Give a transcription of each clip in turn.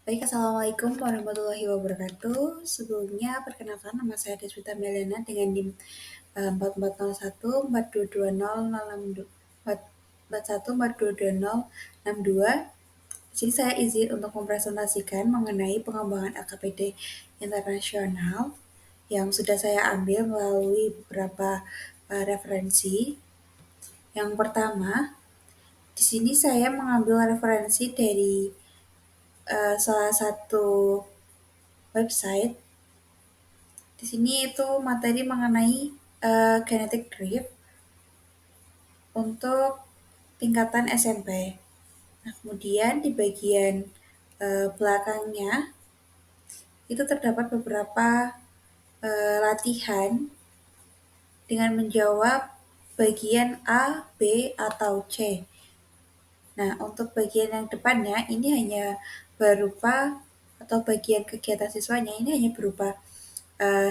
Baik, Assalamualaikum warahmatullahi wabarakatuh. Sebelumnya, perkenalkan nama saya Deswita Melena dengan NIM 4401 4220 Di sini saya izin untuk mempresentasikan mengenai pengembangan LKPD internasional yang sudah saya ambil melalui beberapa referensi. Yang pertama, di sini saya mengambil referensi dari salah satu website. Di sini itu materi mengenai genetic drift untuk tingkatan SMP. Nah, kemudian di bagian belakangnya itu terdapat beberapa latihan dengan menjawab bagian A, B, atau C. Nah, untuk bagian yang depannya ini hanya berupa atau bagian kegiatan siswanya ini hanya berupa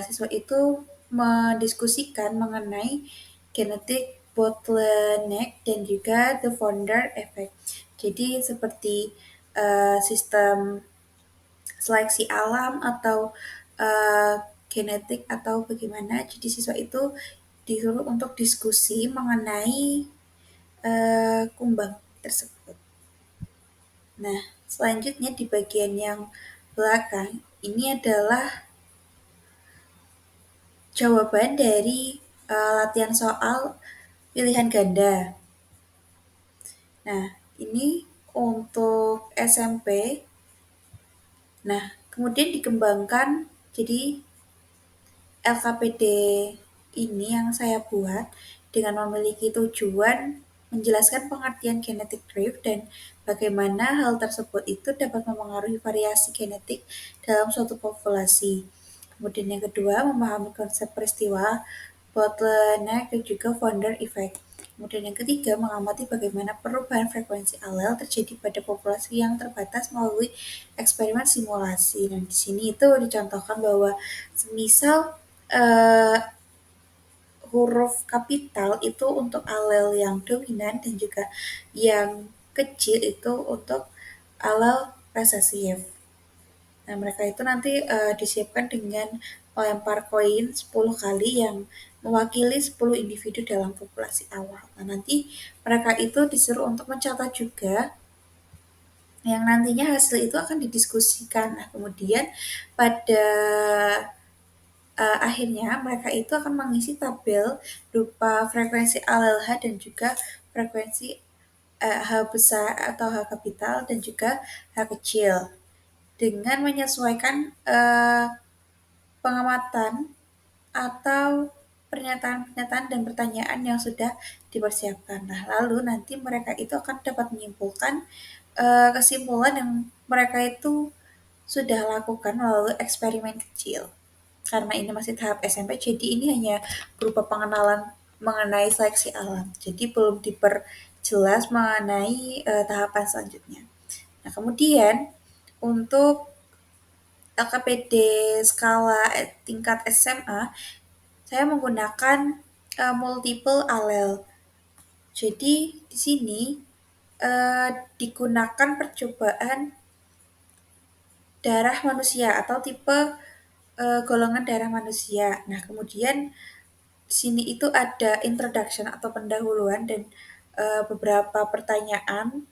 siswa itu mendiskusikan mengenai genetik bottleneck dan juga the founder effect. Jadi seperti sistem seleksi alam atau uh, genetik atau bagaimana. Jadi siswa itu disuruh untuk diskusi mengenai kumbang tersebut. Nah, selanjutnya di bagian yang belakang ini adalah jawaban dari latihan soal pilihan ganda. Nah, ini untuk SMP. Nah, kemudian dikembangkan jadi LKPD ini yang saya buat dengan memiliki tujuan menjelaskan pengertian genetic drift dan bagaimana hal tersebut itu dapat mempengaruhi variasi genetik dalam suatu populasi. Kemudian yang kedua, memahami konsep peristiwa, bottleneck, dan juga founder effect. Kemudian yang ketiga, mengamati bagaimana perubahan frekuensi alel terjadi pada populasi yang terbatas melalui eksperimen simulasi. Dan di sini itu dicontohkan bahwa semisal eh, huruf kapital itu untuk alel yang dominan dan juga yang kecil itu untuk alel resesif. Nah, mereka itu nanti disiapkan dengan melempar koin 10 kali yang mewakili 10 individu dalam populasi awal. Nah, nanti mereka itu disuruh untuk mencatat juga yang nantinya hasil itu akan didiskusikan. Nah, kemudian pada akhirnya mereka itu akan mengisi tabel berupa frekuensi alel H dan juga frekuensi H besar atau H kapital dan juga H kecil dengan menyesuaikan pengamatan atau pernyataan-pernyataan dan pertanyaan yang sudah dipersiapkan. Nah, lalu nanti mereka itu akan dapat menyimpulkan kesimpulan yang mereka itu sudah lakukan melalui eksperimen kecil. Karena ini masih tahap SMP, jadi ini hanya berupa pengenalan mengenai seleksi alam. Jadi belum diperjelas mengenai tahapan selanjutnya. Nah, kemudian untuk LKPD skala tingkat SMA, saya menggunakan multiple alel. Jadi di sini digunakan percobaan darah manusia atau tipe golongan darah manusia. Nah, kemudian di sini itu ada introduction atau pendahuluan dan beberapa pertanyaan.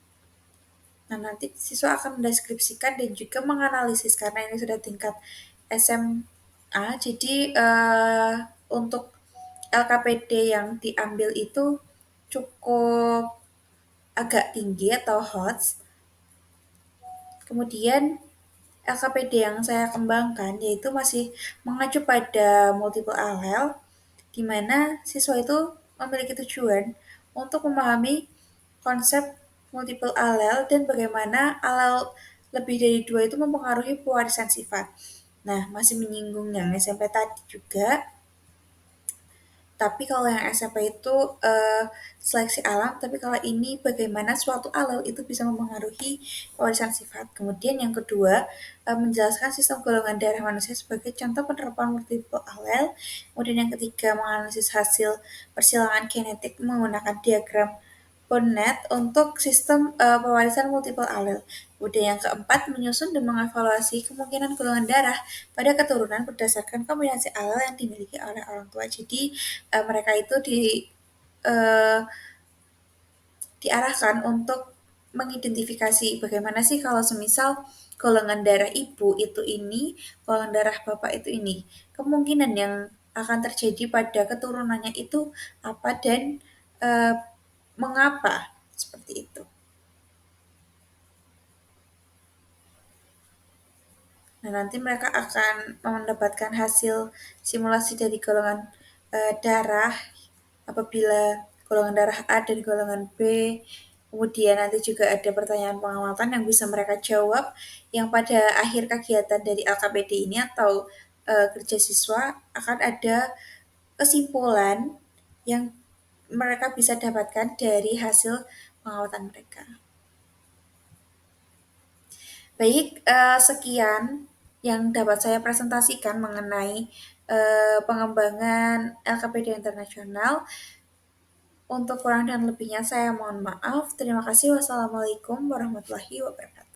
Nah, nanti siswa akan mendeskripsikan dan juga menganalisis karena ini sudah tingkat SMA. Jadi untuk LKPD yang diambil itu cukup agak tinggi atau HOTS. Kemudian LKPD yang saya kembangkan yaitu masih mengacu pada multiple allele, di mana siswa itu memiliki tujuan untuk memahami konsep multiple allele dan bagaimana alel lebih dari dua itu mempengaruhi pewarisan sifat. Nah, masih menyinggung yang SMP tadi juga, tapi kalau yang SMP itu seleksi alam, tapi kalau ini bagaimana suatu alel itu bisa mempengaruhi pewarisan sifat. Kemudian yang kedua, menjelaskan sistem golongan darah manusia sebagai contoh penerapan multiple alel. Kemudian yang ketiga, menganalisis hasil persilangan genetik menggunakan diagram Bonnet untuk sistem pewarisan multiple alel. Kemudian yang keempat, menyusun dan mengevaluasi kemungkinan golongan darah pada keturunan berdasarkan kombinasi alel yang dimiliki oleh orang tua. Jadi mereka itu eh, diarahkan untuk mengidentifikasi bagaimana sih kalau semisal golongan darah ibu itu ini, golongan darah bapak itu ini. Kemungkinan yang akan terjadi pada keturunannya itu apa dan eh, mengapa seperti itu. Nah, nanti mereka akan mendapatkan hasil simulasi dari golongan darah apabila golongan darah A dan golongan B. Kemudian nanti juga ada pertanyaan pengamatan yang bisa mereka jawab yang pada akhir kegiatan dari LKPD ini atau kerja siswa akan ada kesimpulan yang mereka bisa dapatkan dari hasil pengamatan mereka. Baik, sekian yang dapat saya presentasikan mengenai pengembangan LKPD internasional. Untuk kurang dan lebihnya saya mohon maaf. Terima kasih. Wassalamualaikum warahmatullahi wabarakatuh.